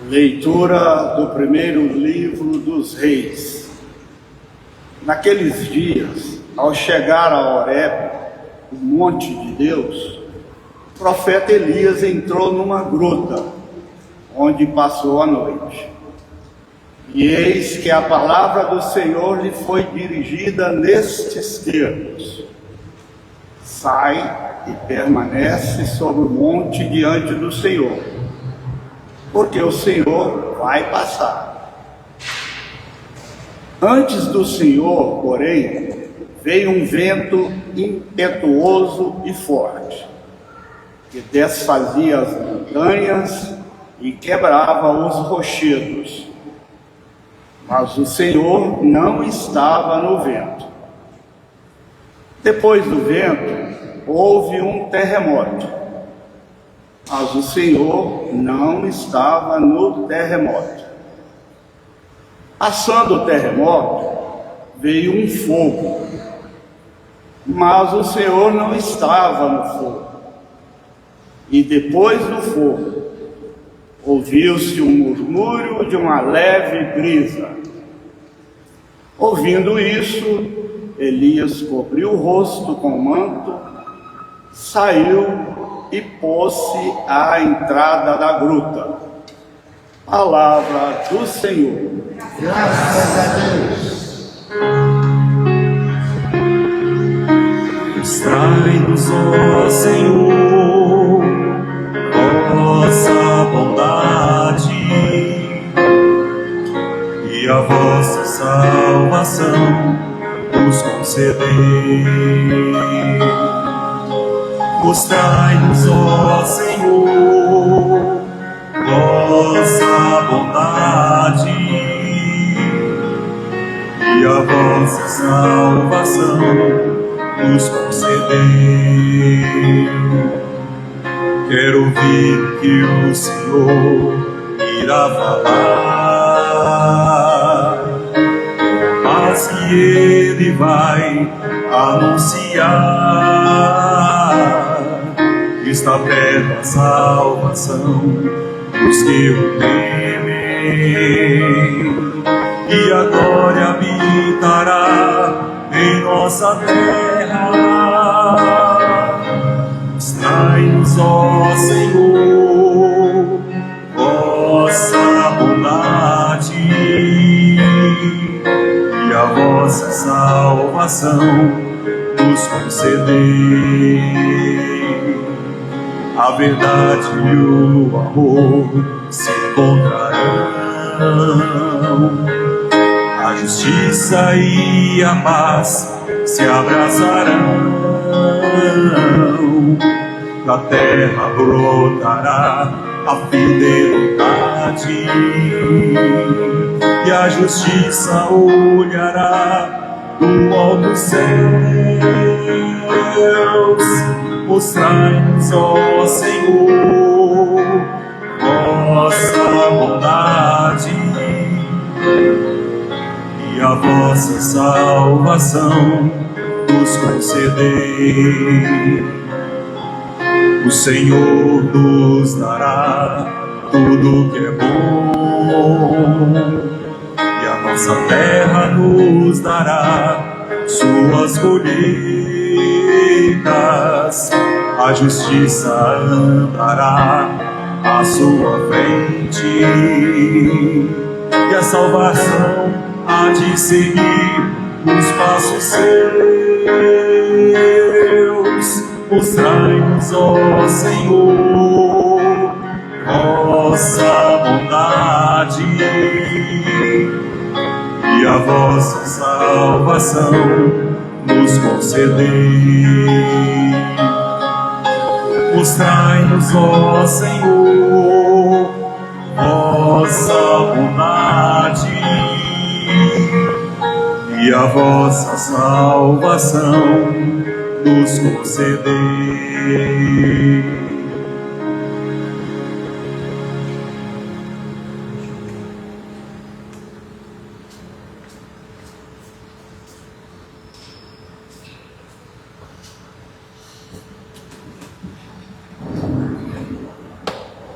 Leitura do primeiro livro dos Reis. Naqueles dias, ao chegar a Horebe, o monte de Deus, o profeta Elias entrou numa gruta, onde passou a noite. E eis que a palavra do Senhor lhe foi dirigida nestes termos: sai e permanece sobre o monte diante do Senhor, porque o Senhor vai passar. Antes do Senhor, porém, veio um vento impetuoso e forte, que desfazia as montanhas e quebrava os rochedos. Mas o Senhor não estava no vento. Depois do vento, houve um terremoto. Mas o Senhor não estava no terremoto. Passando o terremoto, veio um fogo. Mas o Senhor não estava no fogo. E depois do fogo, ouviu-se um murmúrio de uma leve brisa. Ouvindo isso, Elias cobriu o rosto com o manto, saiu e pôs-se à entrada da gruta. Palavra do Senhor. Graças a Deus. Mostrai-nos, ó Senhor, vossa bondade e a vossa salvação nos concedei. Mostrai-nos, ó Senhor, vossa bondade e a vossa salvação nos concedei. Quero ouvir o que o Senhor irá falar, mas que Ele vai anunciar. Está perto a salvação dos que o temem, e a glória habitará em nossa terra. Mostrai-nos, ó Senhor, vossa bondade e a vossa salvação nos concedei. A verdade e o amor se encontrarão, a justiça e a paz se abraçarão. Da terra brotará a fidelidade, e a justiça olhará do alto céus. Mostrai-nos, ó Senhor, vossa bondade e a vossa salvação nos concedei. O Senhor nos dará tudo que é bom, e a nossa terra nos dará suas colheitas. A justiça andará à sua frente, e a salvação há de seguir os passos seus. Mostrai-nos, ó Senhor, vossa bondade e a vossa salvação nos concedei. Mostrai-nos, ó Senhor, vossa bondade e a vossa salvação nos concedei.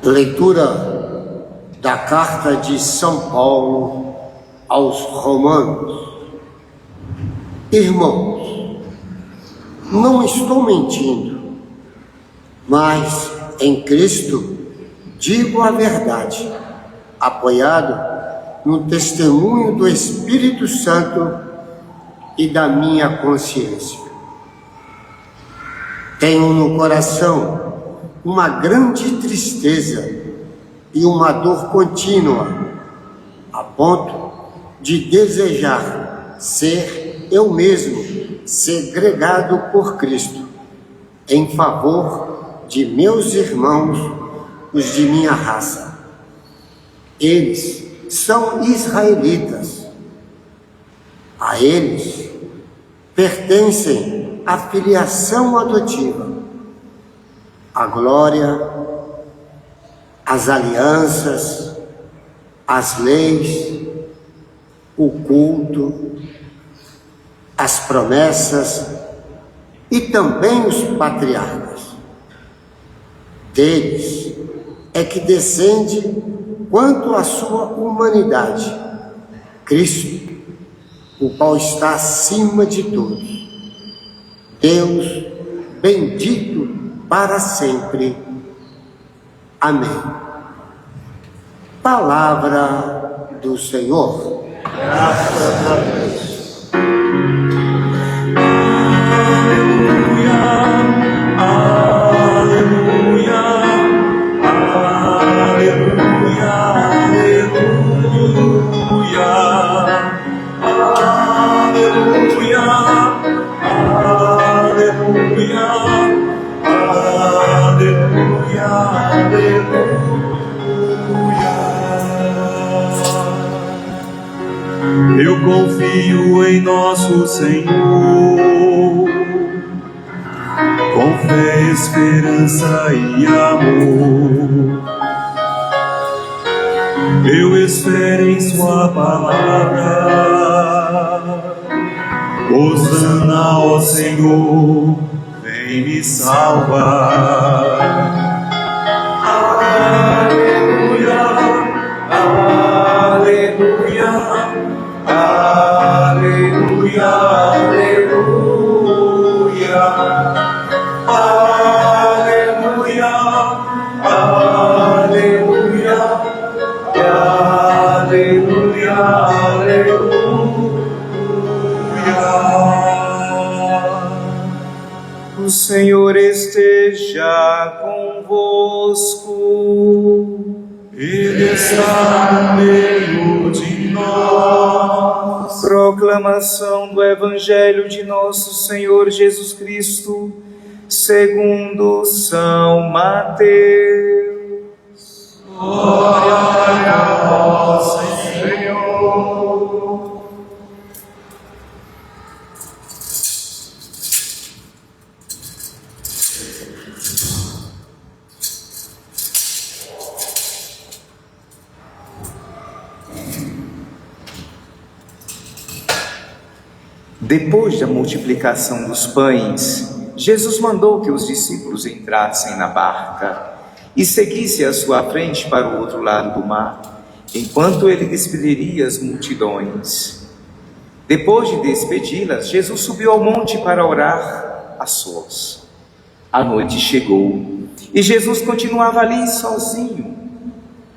Leitura da carta de São Paulo aos Romanos. Irmãos, não estou mentindo, mas em Cristo digo a verdade, apoiado no testemunho do Espírito Santo e da minha consciência. Tenho no coração uma grande tristeza e uma dor contínua, a ponto de desejar ser eu mesmo segregado por Cristo, em favor de meus irmãos, os de minha raça. Eles são israelitas. A eles pertencem a filiação adotiva, a glória, as alianças, as leis, o culto, as promessas e também os patriarcas. Deles é que descende, quanto à sua humanidade, Cristo, o qual está acima de todos. Deus bendito para sempre. Amém. Palavra do Senhor. Graças a Deus. Eu confio em nosso Senhor, com fé, esperança e amor. Eu espero em sua palavra. Hosana, ó Senhor, vem me salvar. Aleluia, aleluia, aleluia, aleluia, aleluia, aleluia, aleluia, aleluia. O Senhor esteja convosco. Ele está no meio de nós. Proclamação do Evangelho de nosso Senhor Jesus Cristo, segundo São Mateus. Glória a vós, Senhor. Depois da multiplicação dos pães, Jesus mandou que os discípulos entrassem na barca e seguissem à sua frente para o outro lado do mar, enquanto ele despediria as multidões. Depois de despedi-las, Jesus subiu ao monte para orar a sós. A noite chegou e Jesus continuava ali sozinho.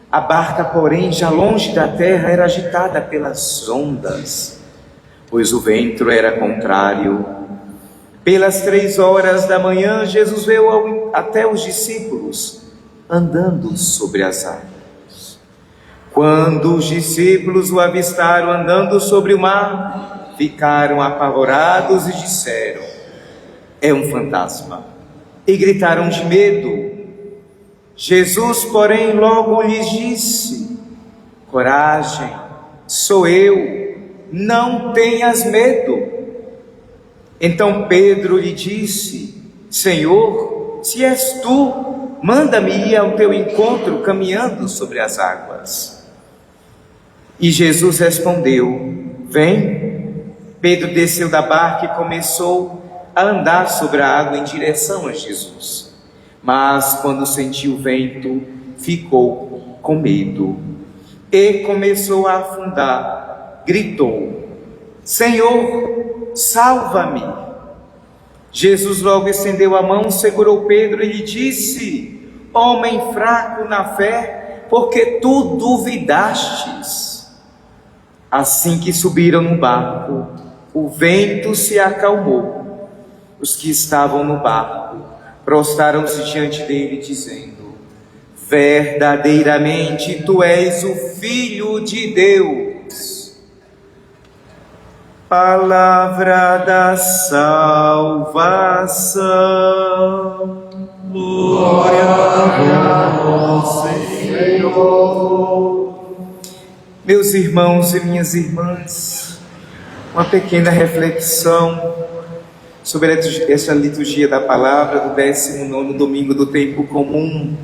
A barca, porém, já longe da terra, era agitada pelas ondas, pois o vento era contrário. Pelas 3 horas da manhã, Jesus veio até os discípulos, andando sobre as águas. Quando os discípulos o avistaram andando sobre o mar, ficaram apavorados e disseram: é um fantasma, e gritaram de medo. Jesus, porém, logo lhes disse: coragem, sou eu, não tenhas medo. Então Pedro lhe disse: Senhor, se és tu, manda-me ir ao teu encontro caminhando sobre as águas. E Jesus respondeu: vem. Pedro desceu da barca e começou a andar sobre a água em direção a Jesus. Mas quando sentiu o vento, ficou com medo e começou a afundar. Gritou: Senhor, salva-me! Jesus logo estendeu a mão, segurou Pedro e lhe disse: Homem fraco na fé, porque tu duvidastes? Assim que subiram no barco, o vento se acalmou. Os que estavam no barco prostraram-se diante dele, dizendo: Verdadeiramente tu és o Filho de Deus. Palavra da salvação. Glória a vós, Senhor. Meus irmãos e minhas irmãs, uma pequena reflexão sobre essa liturgia da palavra do 19º domingo do tempo comum.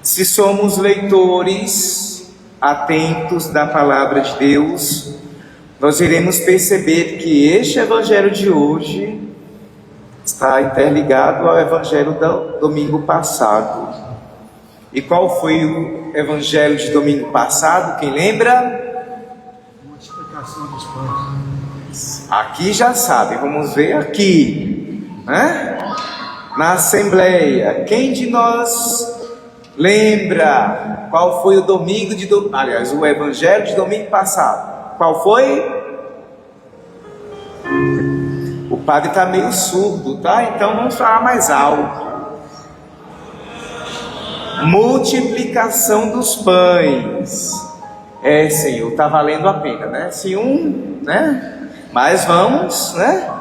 Se somos leitores atentos da palavra de Deus, nós iremos perceber que este evangelho de hoje está interligado ao evangelho do domingo passado. E qual foi o evangelho de domingo passado? Quem lembra? Multiplicação dos pães. Aqui já sabe, vamos ver aqui, né? Na Assembleia. Quem de nós lembra qual foi o domingo de aliás, o evangelho de domingo passado? Qual foi? O padre está meio surdo, tá? Então vamos falar mais alto. Multiplicação dos pães. Senhor, está valendo a pena, né? Se né? Mas vamos, né?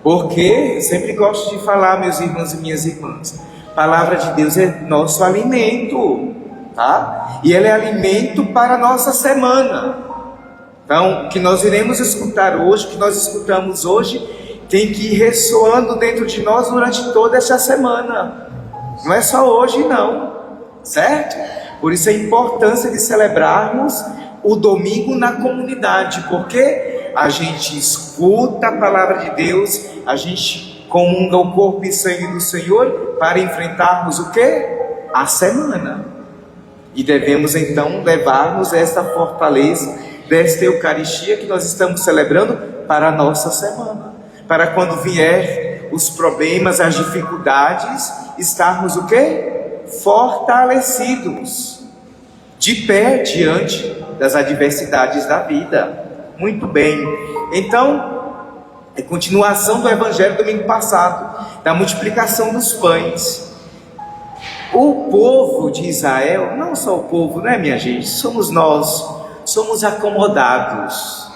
Porque eu sempre gosto de falar, meus irmãos e minhas irmãs, a palavra de Deus é nosso alimento, tá? E ela é alimento para a nossa semana. Então, o que nós iremos escutar hoje, o que nós escutamos hoje, tem que ir ressoando dentro de nós durante toda essa semana. Não é só hoje, não. Certo? Por isso a importância de celebrarmos o domingo na comunidade, porque a gente escuta a palavra de Deus, a gente comunga o corpo e sangue do Senhor para enfrentarmos o quê? A semana. E devemos então levarmos esta fortaleza desta Eucaristia que nós estamos celebrando para a nossa semana, para quando vier os problemas, as dificuldades, estarmos o quê? Fortalecidos, de pé diante das adversidades da vida. Muito bem, então, é continuação do Evangelho do domingo passado, da multiplicação dos pães. O povo de Israel, não só o povo, né, minha gente, somos nós, somos acomodados.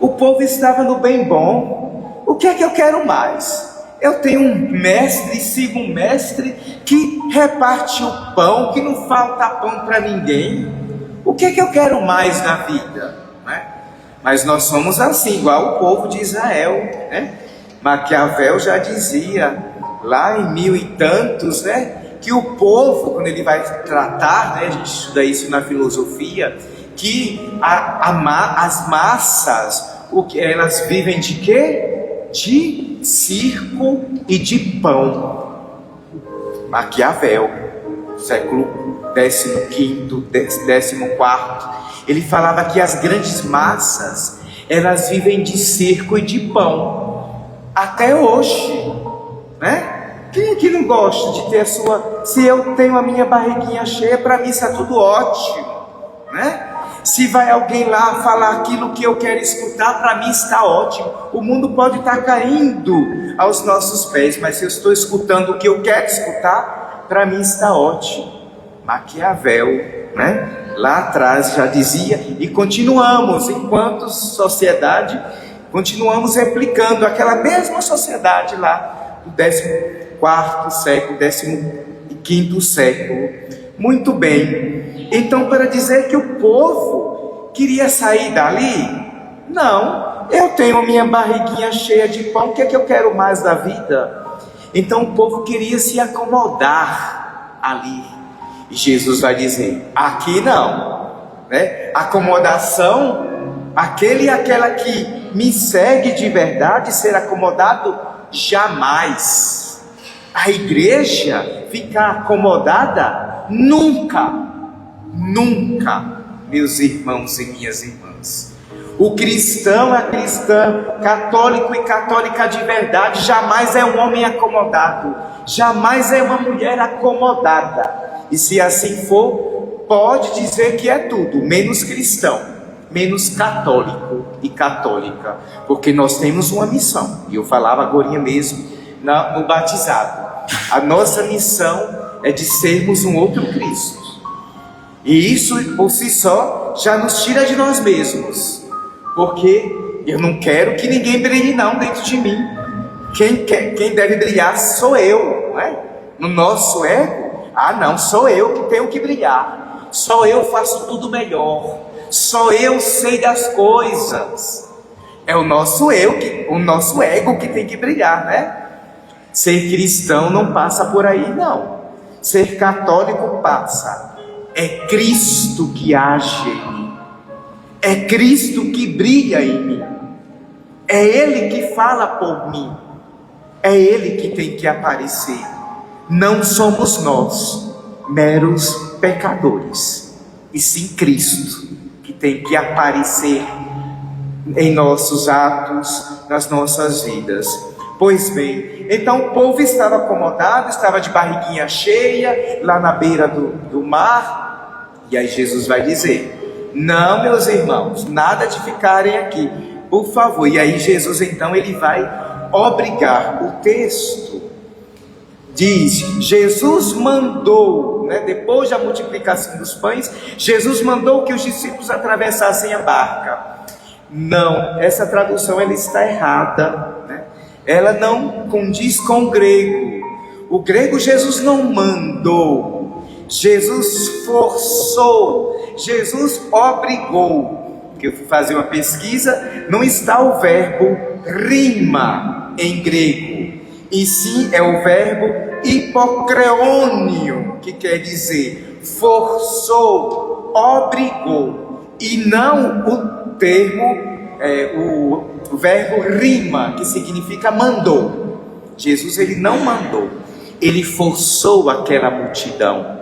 O povo estava no bem bom. O que é que eu quero mais? Eu tenho um mestre, sigo um mestre que reparte o pão, que não falta pão para ninguém. O que é que eu quero mais na vida? Né? Mas nós somos assim, igual o povo de Israel, né? Maquiavel já dizia, lá em 1000 e tantos, né? Que o povo, quando ele vai tratar, né? A gente estuda isso na filosofia, que as massas, elas vivem de quê? De circo e de pão. Maquiavel, século 15º, 14º, ele falava que as grandes massas, elas vivem de circo e de pão, até hoje, né? Quem é que não gosta de ter a sua... Se eu tenho a minha barriguinha cheia, para mim está tudo ótimo, né? Se vai alguém lá falar aquilo que eu quero escutar, para mim está ótimo. O mundo pode estar caindo aos nossos pés, mas se eu estou escutando o que eu quero escutar, para mim está ótimo. Maquiavel, né? Lá atrás já dizia, e continuamos, enquanto sociedade, continuamos replicando aquela mesma sociedade lá do 14º século, 15º século. Muito bem. Então, para dizer que o povo queria sair dali, não, eu tenho a minha barriguinha cheia de pão, o que é que eu quero mais da vida? Então o povo queria se acomodar ali, e Jesus vai dizer, aqui não, né? Acomodação, aquele e aquela que me segue de verdade, ser acomodado, jamais. A igreja ficar acomodada, nunca. Nunca, meus irmãos e minhas irmãs. O cristão, a cristã, católico e católica de verdade, jamais é um homem acomodado, jamais é uma mulher acomodada. E se assim for, pode dizer que é tudo, menos cristão, menos católico e católica, porque nós temos uma missão, e eu falava agora mesmo no batizado. A nossa missão é de sermos um outro Cristo, e isso por si só já nos tira de nós mesmos, porque eu não quero que ninguém brilhe não dentro de mim. Quem deve brilhar sou eu, não é? No nosso ego, não, sou eu que tenho que brilhar, só eu faço tudo melhor, só eu sei das coisas. É o nosso ego que tem que brilhar, né? Ser cristão não passa por aí, não. Ser católico passa. É Cristo que age em mim, é Cristo que brilha em mim, é Ele que fala por mim, é Ele que tem que aparecer. Não somos nós, meros pecadores, e sim Cristo que tem que aparecer em nossos atos, nas nossas vidas. Pois bem, então o povo estava acomodado, estava de barriguinha cheia, lá na beira do mar, e aí Jesus vai dizer: não, meus irmãos, nada de ficarem aqui, por favor. E aí Jesus então ele vai obrigar. O texto diz: Jesus mandou, né, depois da multiplicação dos pães, Jesus mandou que os discípulos atravessassem a barca. Não, essa tradução ela está errada, né? Ela não condiz com o grego. O grego Jesus não mandou, Jesus forçou, Jesus obrigou. Que eu fui fazer uma pesquisa, não está o verbo rima em grego, e sim é o verbo hipokreônio, que quer dizer forçou, obrigou, e não o termo, o verbo rima, que significa mandou. Jesus ele não mandou, ele forçou aquela multidão,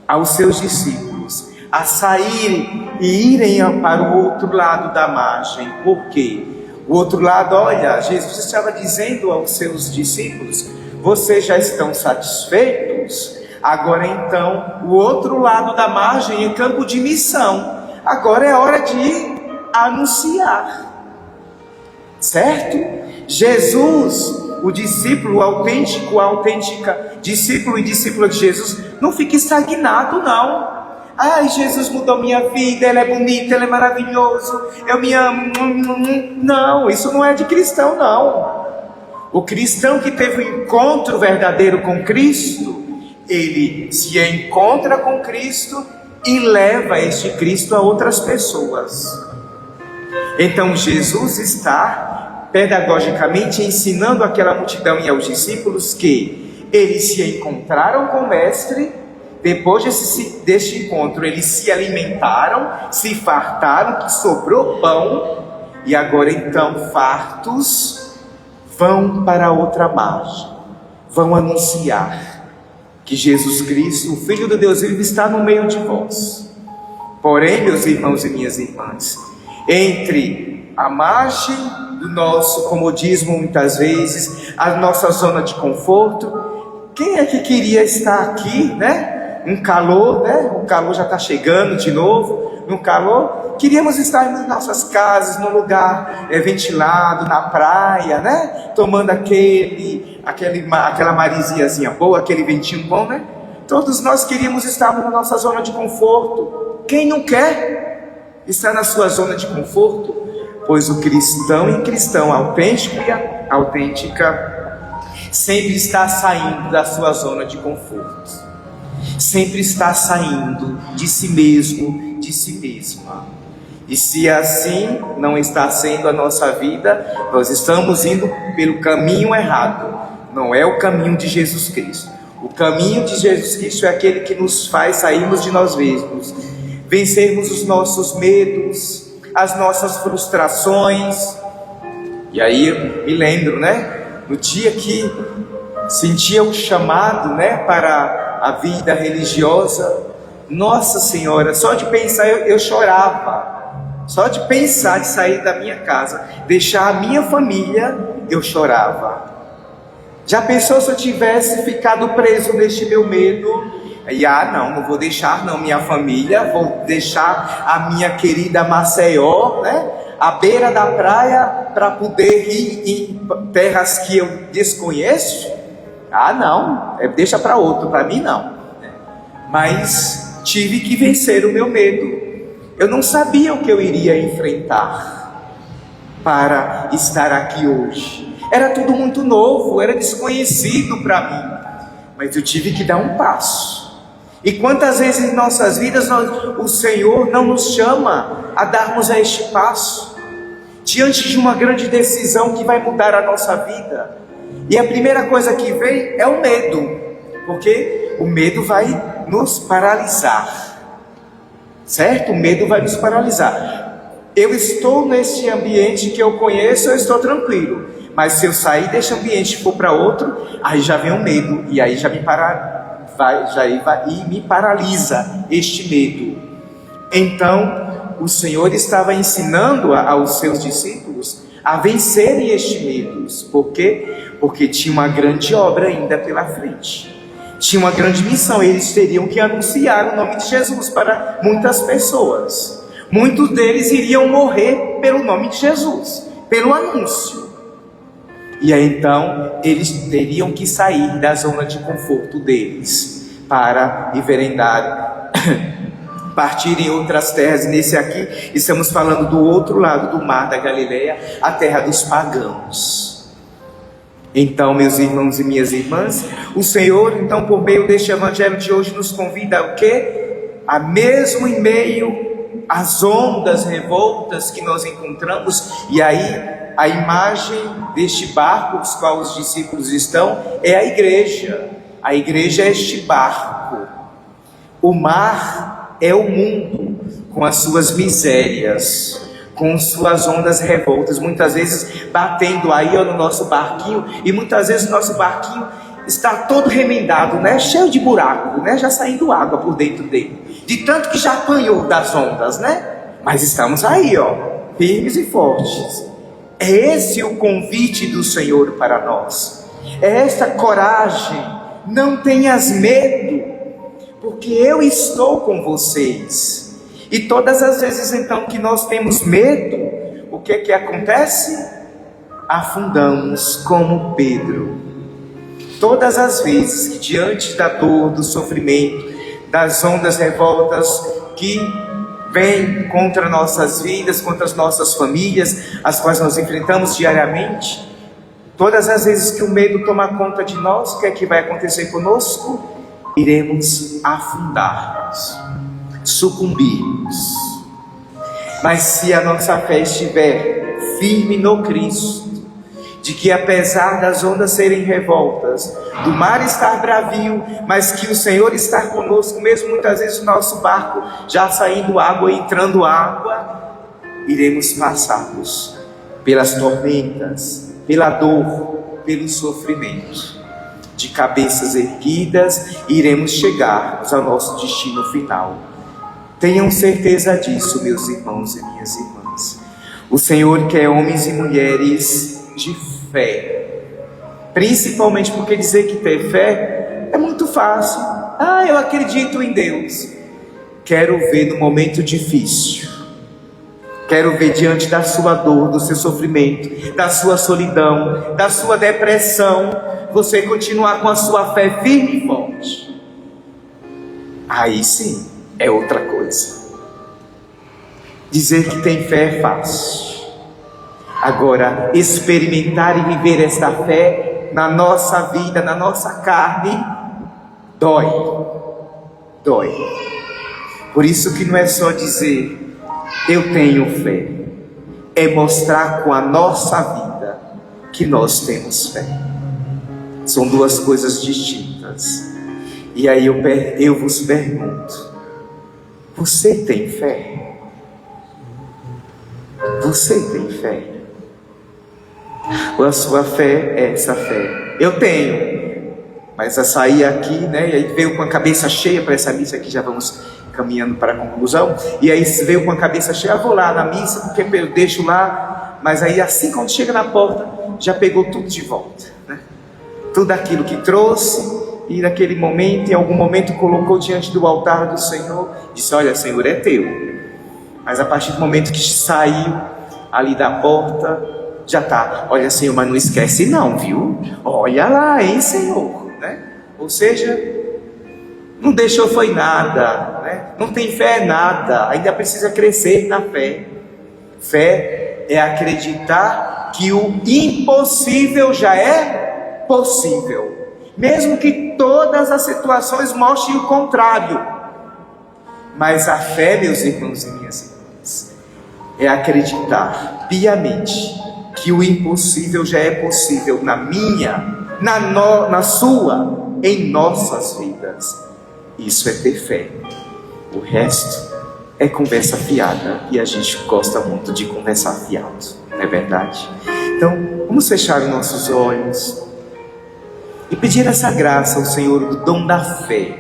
aos seus discípulos, a saírem e irem para o outro lado da margem. Por quê? O outro lado, olha, Jesus estava dizendo aos seus discípulos: vocês já estão satisfeitos? Agora então, o outro lado da margem é campo de missão. Agora é hora de anunciar, certo? Jesus, o discípulo autêntico, a autêntica discípulo e discípula de Jesus, não fica estagnado, não. Ai, Jesus mudou minha vida, Ele é bonito, Ele é maravilhoso, eu me amo. Não, isso não é de cristão, não. O cristão que teve um encontro verdadeiro com Cristo, ele se encontra com Cristo e leva este Cristo a outras pessoas. Então Jesus está pedagogicamente ensinando aquela multidão e aos discípulos que eles se encontraram com o Mestre. Depois deste encontro eles se alimentaram, se fartaram, que sobrou pão, e agora então fartos vão para outra margem, vão anunciar que Jesus Cristo, o Filho do Deus vivo, está no meio de vós. Porém, meus irmãos e minhas irmãs, entre a margem do nosso comodismo, muitas vezes, a nossa zona de conforto, quem é que queria estar aqui, né? Um calor, né? O calor já está chegando de novo, no calor. Queríamos estar nas nossas casas, num lugar ventilado, na praia, né? Tomando aquela mariziazinha boa, aquele ventinho bom, né? Todos nós queríamos estar na nossa zona de conforto. Quem não quer estar na sua zona de conforto? Pois o cristão e cristão autêntico e autêntica sempre está saindo da sua zona de conforto, sempre está saindo de si mesmo, de si mesma. E se assim não está sendo a nossa vida, nós estamos indo pelo caminho errado. Não é o caminho de Jesus Cristo. O caminho de Jesus Cristo é aquele que nos faz sairmos de nós mesmos, vencermos os nossos medos, as nossas frustrações. E aí eu me lembro, né? No dia que sentia o chamado, né, para a vida religiosa, Nossa Senhora, só de pensar eu chorava. Só de pensar de sair da minha casa, deixar a minha família, eu chorava. Já pensou se eu tivesse ficado preso neste meu medo? E não vou deixar não minha família, vou deixar a minha querida Maceió, né, à beira da praia, para poder ir em terras que eu desconheço? Não, deixa para outro, para mim não. Mas tive que vencer o meu medo. Eu não sabia o que eu iria enfrentar para estar aqui hoje. Era tudo muito novo, era desconhecido para mim. Mas eu tive que dar um passo. E quantas vezes em nossas vidas o Senhor não nos chama a darmos este passo, diante de uma grande decisão que vai mudar a nossa vida. E a primeira coisa que vem é o medo, porque o medo vai nos paralisar. Certo? O medo vai nos paralisar. Eu estou nesse ambiente que eu conheço, eu estou tranquilo. Mas se eu sair desse ambiente e for para outro, aí já vem o medo. E aí já me paralisa este medo. Então, o Senhor estava ensinando aos seus discípulos a vencerem este medo. Por quê? Porque tinha uma grande obra ainda pela frente. Tinha uma grande missão, eles teriam que anunciar o nome de Jesus para muitas pessoas. Muitos deles iriam morrer pelo nome de Jesus, pelo anúncio. E aí então, eles teriam que sair da zona de conforto deles, para enveredar, partir em outras terras. E nesse aqui, estamos falando do outro lado do mar da Galileia, a terra dos pagãos. Então, meus irmãos e minhas irmãs, o Senhor, então, por meio deste evangelho de hoje, nos convida a o quê? A mesmo em meio às ondas revoltas que nós encontramos, e aí a imagem deste barco, os qual os discípulos estão, é a igreja. A igreja é este barco. O mar é o mundo, com as suas misérias, com suas ondas revoltas, muitas vezes batendo aí no nosso barquinho, e muitas vezes o nosso barquinho está todo remendado, né? Cheio de buraco, né? Já saindo água por dentro dele, de tanto que já apanhou das ondas, né? Mas estamos aí, firmes e fortes. É esse o convite do Senhor para nós, é esta coragem. Não tenhas medo, porque eu estou com vocês. E todas as vezes então que nós temos medo, o que acontece? Afundamos como Pedro. Todas as vezes que diante da dor, do sofrimento, das ondas revoltas que vêm contra nossas vidas, contra as nossas famílias, as quais nós enfrentamos diariamente, todas as vezes que o medo toma conta de nós, o que é que vai acontecer conosco? Iremos afundar-nos, sucumbirmos. Mas se a nossa fé estiver firme no Cristo, de que apesar das ondas serem revoltas, do mar estar bravio, mas que o Senhor está conosco, mesmo muitas vezes o nosso barco já saindo água, entrando água, iremos passar-nos pelas tormentas, pela dor, pelo sofrimento. De cabeças erguidas, iremos chegar ao nosso destino final. Tenham certeza disso, meus irmãos e minhas irmãs. O Senhor quer homens e mulheres de fé, principalmente porque dizer que ter fé é muito fácil. Eu acredito em Deus. Quero ver no momento difícil, quero ver diante da sua dor, do seu sofrimento, da sua solidão, da sua depressão, você continuar com a sua fé firme e forte. Aí sim é outra coisa. Dizer que tem fé é fácil. Agora, experimentar e viver esta fé na nossa vida, na nossa carne, dói. Por isso que não é só dizer eu tenho fé, é mostrar com a nossa vida que nós temos fé. São duas coisas distintas. E aí eu vos pergunto: você tem fé? Você tem fé? Ou a sua fé é essa fé? Eu tenho, mas a sair aqui, né? E aí veio com a cabeça cheia para essa missa que já vamos caminhando para a conclusão, e aí veio com a cabeça cheia, vou lá na missa, porque eu deixo lá, mas aí assim quando chega na porta, já pegou tudo de volta, né? Tudo aquilo que trouxe, e naquele momento, em algum momento, colocou diante do altar do Senhor, disse, olha, Senhor, é teu. Mas a partir do momento que saiu ali da porta, já está, olha, Senhor, mas não esquece não, viu? Olha lá, hein, Senhor, né? Ou seja, não deixou foi nada, né? Não tem fé nada, ainda precisa crescer na fé. Fé é acreditar que o impossível já é possível, mesmo que todas as situações mostrem o contrário. Mas a fé, meus irmãos e minhas irmãs, é acreditar piamente que o impossível já é possível na minha, na sua, em nossas vidas. Isso é ter fé. O resto é conversa fiada, e a gente gosta muito de conversar fiado, não é verdade? Então, vamos fechar os nossos olhos e pedir essa graça ao Senhor do dom da fé,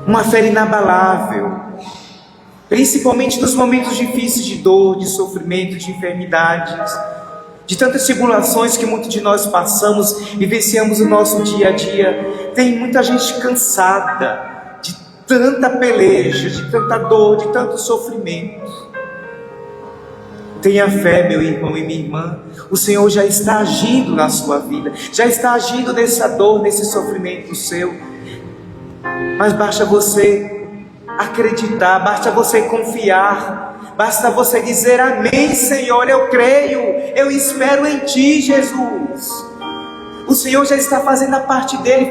uma fé inabalável, principalmente nos momentos difíceis de dor, de sofrimento, de enfermidades, de tantas tribulações que muitos de nós passamos, vivenciamos no nosso dia a dia. Tem muita gente cansada de tanta peleja, de tanta dor, de tanto sofrimento. Tenha fé, meu irmão e minha irmã, o Senhor já está agindo na sua vida, já está agindo nessa dor, nesse sofrimento seu, mas basta você acreditar, basta você confiar, basta você dizer, amém, Senhor, eu creio, eu espero em Ti, Jesus. O Senhor já está fazendo a parte dele,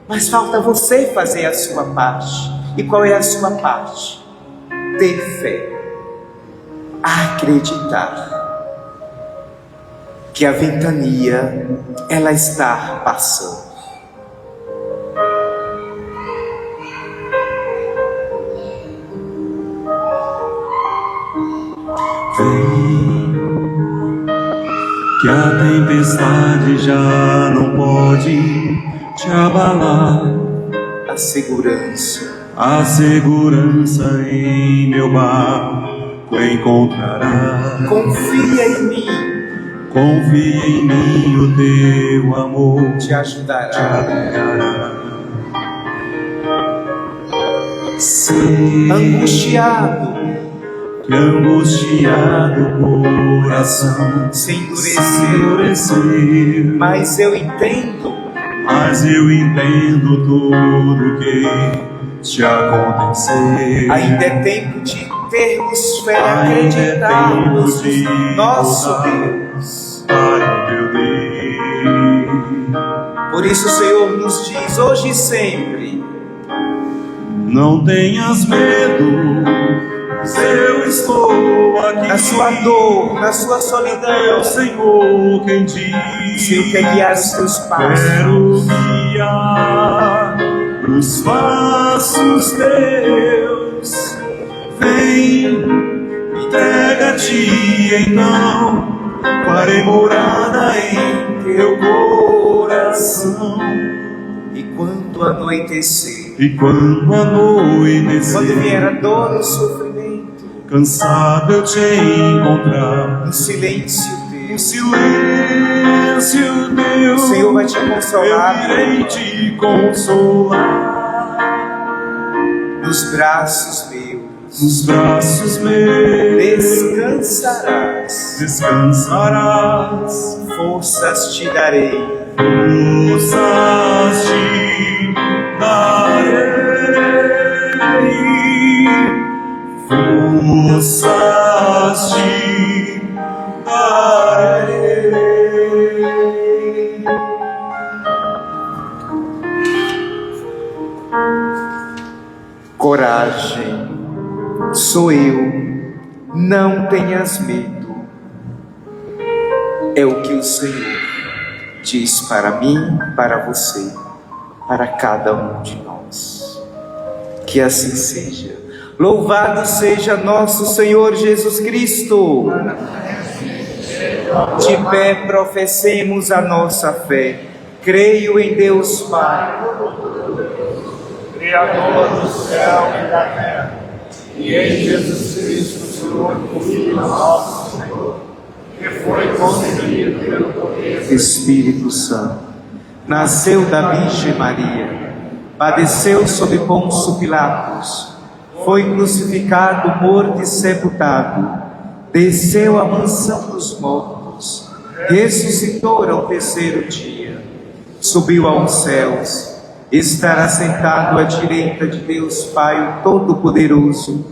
mas falta você fazer a sua parte. E qual é a sua parte? Ter fé, acreditar que a ventania, ela está passando. Vem, que a tempestade já não pode te abalar. A segurança em meu barco encontrará. confia em mim, o teu amor te ajudará. Sei que angustiado o coração se endurecer, mas eu entendo tudo que te aconteceu. ainda é tempo de termos fé, acreditarmos no nosso Deus. Para o teu Deus. Por isso o Senhor nos diz hoje e sempre, não tenhas medo, eu estou aqui. na sua dor, na sua É o solidão, Senhor quem diz, o Senhor quer guiar os teus passos. quero guiar os passos teus. Vem, entrega-te então, farei morada em teu coração. E quando anoitecer, quando anoitecer, quando vier a dor e o sofrimento, cansado eu te encontrar, no silêncio em teu, silêncio teu, o Senhor vai te consolar, eu irei te consolar. nos braços meus descansarás, forças te darei, forças te darei, forças te darei. coragem, sou eu, não tenhas medo, é o que o Senhor diz para mim, para você, para cada um de nós. Que assim seja. Louvado seja nosso Senhor Jesus Cristo. De pé professemos a nossa fé. Creio em Deus Pai, Criador do céu e da terra, e em Jesus Cristo, seu único Filho nosso Senhor, que foi concebido pelo poder do Espírito Santo, nasceu da Virgem Maria, padeceu sob Pôncio Pilatos, foi crucificado, morto e sepultado, desceu à mansão dos mortos, ressuscitou ao terceiro dia, subiu aos céus, estará sentado à direita de Deus Pai Todo-Poderoso,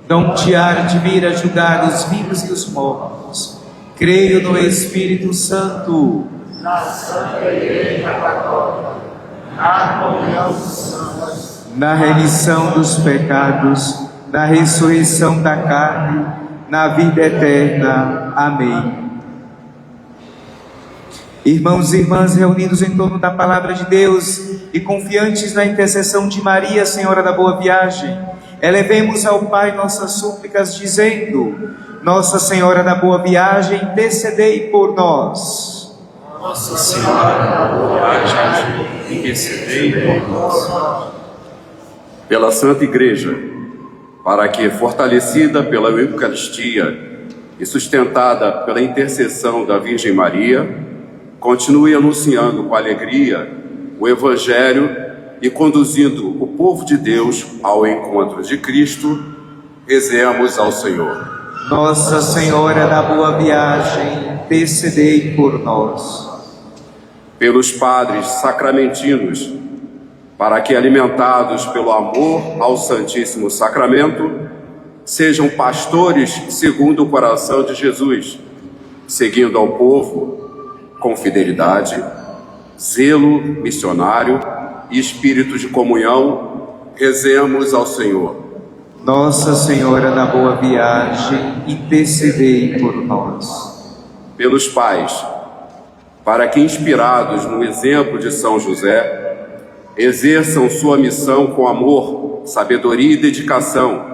donde há de vir a julgar os vivos e os mortos. Creio no Espírito Santo, na Santa Igreja Católica, na comunhão dos santos, na remissão dos pecados, na ressurreição da carne, na vida eterna. Amém. Irmãos e irmãs reunidos em torno da palavra de Deus e confiantes na intercessão de Maria, Senhora da Boa Viagem, elevemos ao Pai nossas súplicas, dizendo: Nossa Senhora da Boa Viagem, intercedei por nós. Nossa Senhora da Boa Viagem, intercedei por nós. Pela Santa Igreja, para que, fortalecida pela Eucaristia e sustentada pela intercessão da Virgem Maria, continue anunciando com alegria o Evangelho e conduzindo o povo de Deus ao encontro de Cristo, rezemos ao Senhor. Nossa Senhora da Boa Viagem, intercedei por nós. Pelos padres sacramentinos, para que, alimentados pelo amor ao Santíssimo Sacramento, sejam pastores segundo o coração de Jesus, seguindo ao povo com fidelidade, zelo missionário e espírito de comunhão, rezemos ao Senhor. Nossa Senhora da Boa Viagem, intercedei por nós. Pelos pais, para que, inspirados no exemplo de São José, exerçam sua missão com amor, sabedoria e dedicação,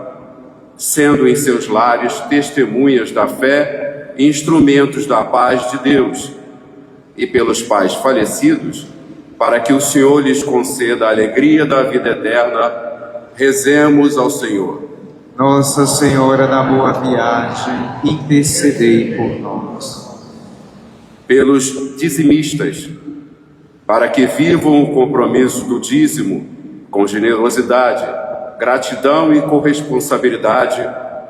sendo em seus lares testemunhas da fé e instrumentos da paz de Deus. E pelos pais falecidos, para que o Senhor lhes conceda a alegria da vida eterna, rezemos ao Senhor. Nossa Senhora da Boa Viagem, intercedei por nós. Pelos dizimistas, para que vivam o compromisso do dízimo com generosidade, gratidão e corresponsabilidade,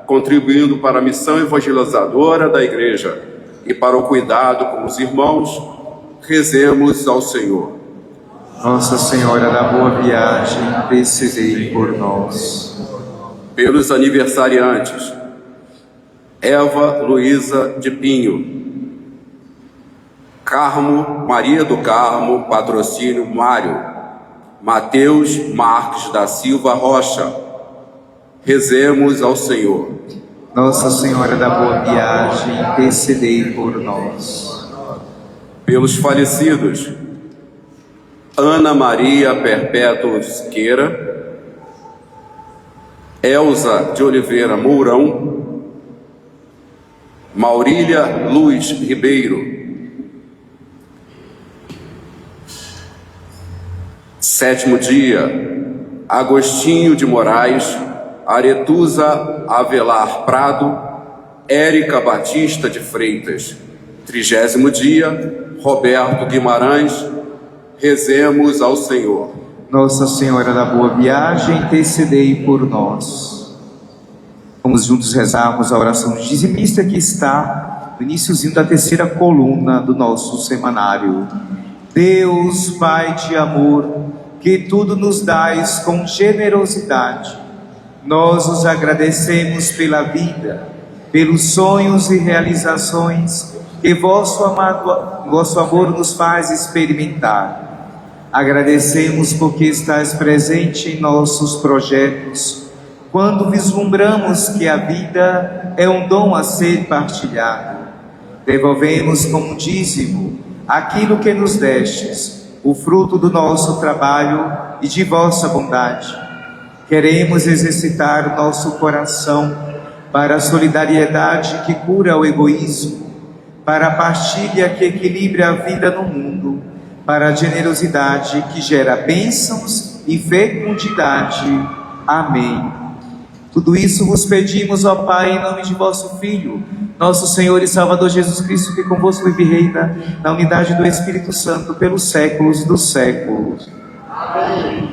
contribuindo para a missão evangelizadora da Igreja e para o cuidado com os irmãos, rezemos ao Senhor. Nossa Senhora da Boa Viagem, intercedei por nós. Pelos aniversariantes, Eva Luísa de Pinho, Carmo Maria do Carmo Patrocínio Mário, Mateus Marques da Silva Rocha, rezemos ao Senhor. Nossa Senhora da Boa Viagem, intercedei por nós. Pelos falecidos, Ana Maria Perpétua Siqueira, Elza de Oliveira Mourão, Maurília Luz Ribeiro. Sétimo dia, Agostinho de Moraes, Aretusa Avelar Prado, Érica Batista de Freitas. 30º dia, Roberto Guimarães, rezemos ao Senhor. Nossa Senhora da Boa Viagem, intercedei por nós. Vamos juntos rezarmos a oração dizimista que está no iniciozinho da terceira coluna do nosso semanário. Deus, Pai de amor, que tudo nos dais com generosidade, nós os agradecemos pela vida, pelos sonhos e realizações que vosso amor nos faz experimentar. Agradecemos porque estás presente em nossos projetos, quando vislumbramos que a vida é um dom a ser partilhado. Devolvemos como dízimo aquilo que nos destes, o fruto do nosso trabalho e de vossa bondade. Queremos exercitar o nosso coração para a solidariedade que cura o egoísmo, para a partilha que equilibra a vida no mundo, para a generosidade que gera bênçãos e fecundidade. Amém. Tudo isso vos pedimos, ó Pai, em nome de vosso Filho, nosso Senhor e Salvador Jesus Cristo, que convosco vive e reina na unidade do Espírito Santo pelos séculos dos séculos. Amém.